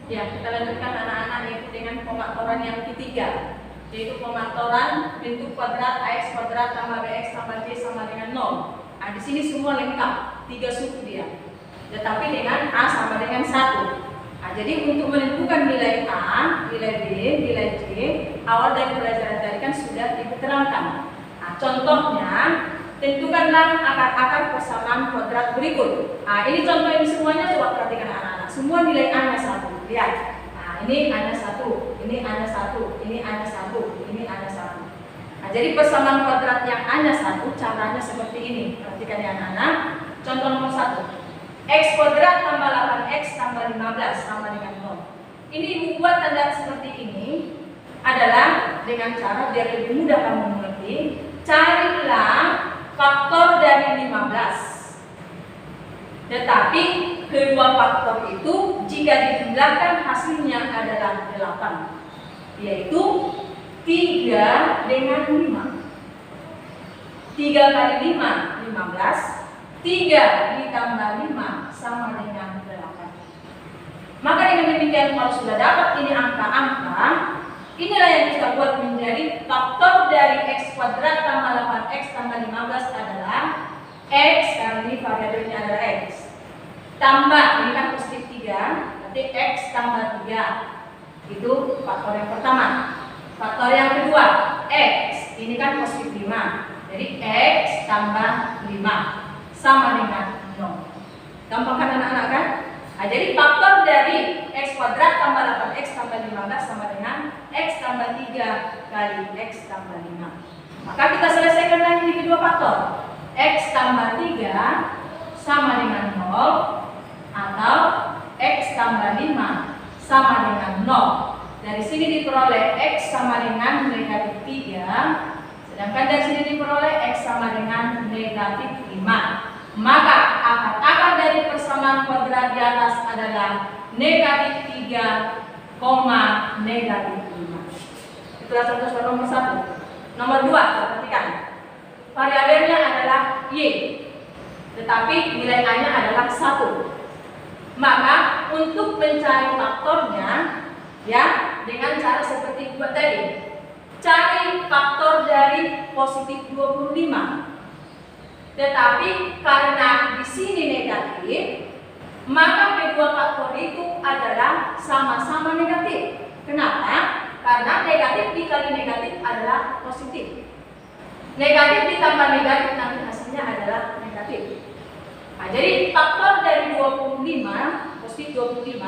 Ya, kita lanjutkan anak-anak yaitu dengan pematoran yang ketiga, yaitu pematoran bentuk kuadrat ax kuadrat tambah bx tambah c sama dengan 0. Nah, di sini semua lengkap, 3 suku dia. Tetapi dengan a sama dengan 1. Nah, jadi untuk menentukan nilai a, nilai b, nilai c, awal dari pelajaran tadi kan sudah diterangkan. Nah, contohnya, tentukanlah akar-akar persamaan kuadrat berikut. Nah, ini contoh ini semuanya coba perhatikan anak-anak. Semua nilai a-nya 1. Lihat. Nah, ini a-nya 1, ini a-nya 1, ini a-nya 1, ini a-nya 1. Nah, jadi persamaan kuadrat yang a-nya 1 caranya seperti ini. Perhatikan ya anak-anak. Contoh nomor 1. X kuadrat tambah 8x tambah 15 sama dengan 0. Ini membuat tanda seperti ini adalah dengan cara biar lebih mudah kamu mengerti. Carilah faktor dari 15. Tetapi kedua faktor itu jika dijumlahkan hasilnya adalah 8. Yaitu 3 dengan 5. 3 kali 5, 15. 3 ditambah 5 sama dengan 8. Maka dengan demikian kalau sudah dapat ini angka-angka, inilah yang kita buat menjadi faktor dari x kuadrat tambah 8x tambah 15 adalah x, karena ini variabelnya adalah x. Tambah, ini kan positif 3, berarti x tambah 3. Itu faktor yang pertama. Faktor yang kedua, x, ini kan positif 5. Jadi x tambah 5 sama dengan 0. Gampang kan anak-anak kan? Nah, jadi faktor dari x kuadrat tambah 8x tambah 15 sama dengan x tambah 3 kali x tambah 5. Maka kita selesaikan lagi di kedua faktor. X tambah 3 sama dengan 0 atau x tambah 5 sama dengan 0. Dari sini diperoleh x sama dengan negatif 3. Sedangkan dari sini diperoleh x sama dengan negatif 5. Maka akar-akar dari persamaan kuadrat di atas adalah negatif 3, negatif 5. Itulah contoh nomor 1. Nomor 2, perhatikan. Variabelnya adalah y, tetapi nilai a-nya adalah 1. Maka untuk mencari faktornya, ya, dengan cara seperti buat tadi. Cari faktor dari positif 25. Tetapi karena di sini negatif, maka kedua faktor itu adalah sama-sama negatif. Kenapa? Karena negatif dikali negatif adalah positif. Negatif ditambah negatif nanti hasilnya adalah negatif. Nah, jadi faktor dari 25, positif 25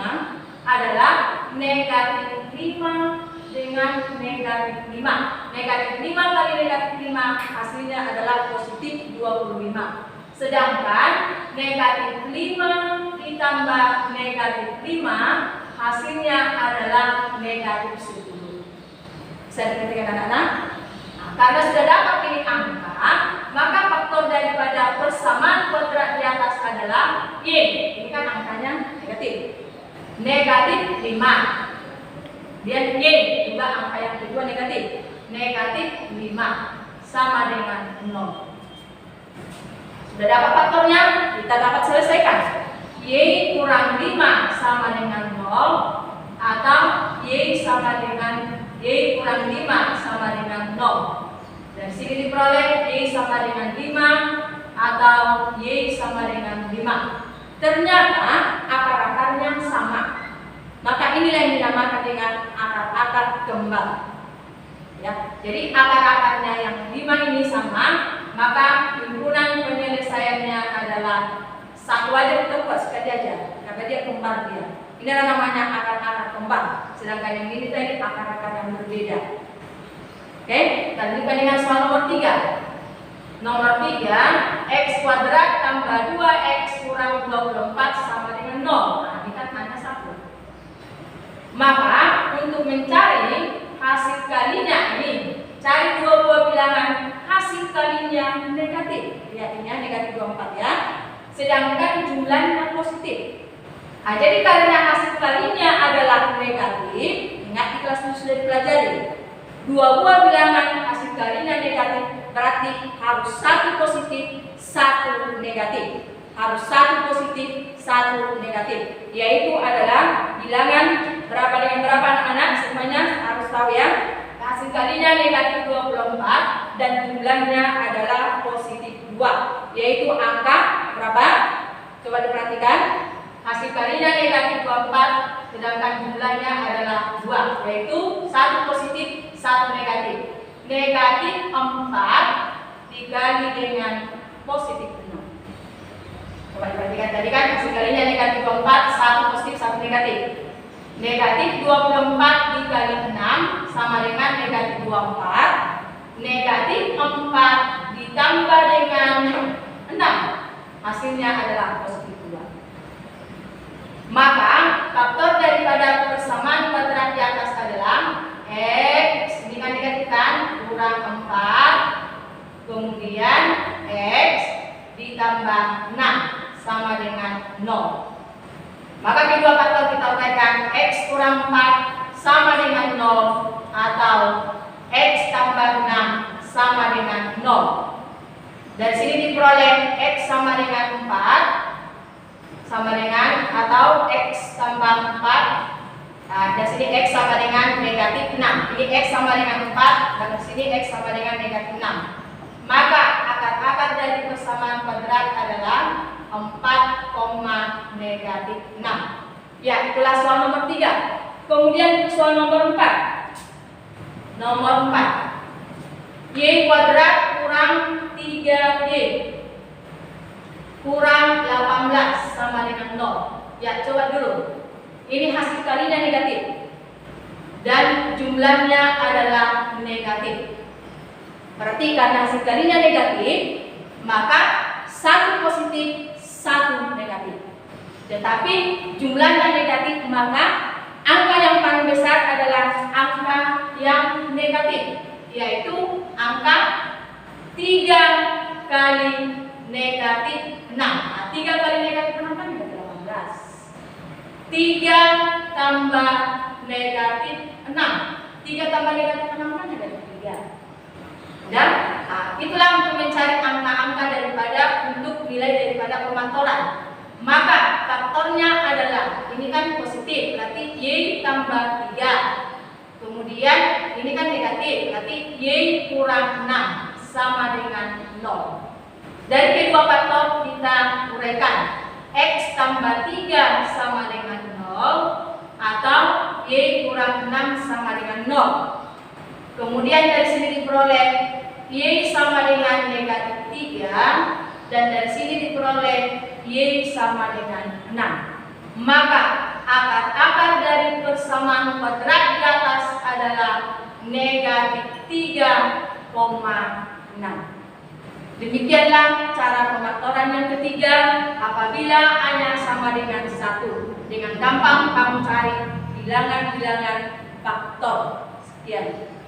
adalah negatif 5 dengan negatif 5. Negatif 5 kali negatif 5 hasilnya adalah positif 25. Sedangkan negatif 5 ditambah negatif 5 hasilnya adalah negatif 10. Bisa diperhatikan anak-anak? Nah, karena sudah dapat ini angka, maka faktor daripada persamaan kuadrat di atas adalah y. Ini kan angkanya negatif. Negatif 5. Dan y juga angka yang kedua negatif. Negatif 5 sama dengan 0. Sudah dapat faktornya, kita dapat selesaikan. Y kurang 5 sama dengan 0 atau y sama dengan y kurang 5 sama dengan 0. Dari sini diperoleh y sama dengan 5 atau y sama dengan 5. Ternyata akar-akarnya sama. Maka inilah yang dinamakan dengan akar-akar kembang. Ya, jadi akar-akarnya yang 5 ini sama, maka himpunan penyelesaiannya adalah satu aja kita buat sekali aja, karena dia kembar dia. Inilah namanya akar-akar kembang. Sedangkan yang ini tadi akar-akar yang berbeda. Oke, kita lanjutkan dengan soal nomor 3. Nomor 3, x kuadrat tambah 2x kurang 24 sama dengan 0. Nah, ini kan hanya 1. Maka untuk mencari hasil kalinya ini, cari dua buah bilangan hasil kalinya negatif. Lihat ini ya, negatif 24 ya. Sedangkan jumlahnya positif. Nah, jadi karena hasil kalinya adalah negatif, ingat di kelas itu sudah dipelajari. Dua buah bilangan hasil kalinya negatif berarti harus satu positif, satu negatif. harus satu positif, satu negatif. Yaitu adalah bilangan berapa dengan berapa anak-anak? Semuanya harus tahu ya. Hasil kalinya negatif 24 dan jumlahnya adalah positif 2. Yaitu angka berapa? Coba diperhatikan. Hasil kalinya negatif 24 sedangkan jumlahnya adalah 2. Yaitu satu positif, satu negatif. Negatif 4 dikali dengan positif 6. Coba diperhatikan tadi kan hasil kalinya negatif 24, satu positif, satu negatif. Negatif 24 dikali 6 sama dengan negatif 24. Negatif 4 ditambah dengan 6. Hasilnya adalah positif 2. Maka faktor daripada persamaan kuadrat di atas adalah X, ini kan negatif kan, kurang 4. Kemudian X ditambah 6 sama dengan 0. Maka kedua faktor kita uraikan, X kurang 4 sama dengan 0 atau X tambah 6 sama dengan 0. Dari sini diperoleh X sama dengan 4 sama dengan atau X tambah 4. Dari sini X sama dengan negatif 6. Ini X sama dengan 4 dan di sini X sama dengan negatif 6. Maka akar dari persamaan kuadrat adalah 4, negatif 6. Ya, itulah soal nomor 3. Kemudian soal nomor 4. Nomor 4. Y kuadrat kurang 3Y kurang 18 sama dengan 0. Ya, coba dulu. Ini hasil kalinya negatif dan jumlahnya adalah negatif. Berarti karena hasil kalinya negatif, maka satu positif, satu negatif. Tetapi jumlahnya negatif, maka angka yang paling besar adalah angka yang negatif, yaitu angka 3 kali negatif 6. Nah, 3 kali negatif 6 kan 18. 3 tambah negatif 6. 3 tambah negatif 6 kan negatif 3. Dan itulah untuk mencari angka-angka daripada untuk nilai daripada pemantoran. Maka faktornya adalah ini kan positif, berarti Y tambah 3. Kemudian ini kan negatif, berarti Y kurang 6 sama dengan 0. Dari kedua faktor kita uraikan, X tambah 3 sama dengan 0 atau Y kurang 6 sama dengan 0. Kemudian dari sini diperoleh Y sama dengan negatif 3 dan dari sini diperoleh Y sama dengan 6. Maka akar dari persamaan kuadrat di atas adalah negatif 3,6. Demikianlah cara pemfaktoran yang ketiga apabila A-nya sama dengan 1. Dengan gampang kamu cari bilangan-bilangan faktor. Sekian.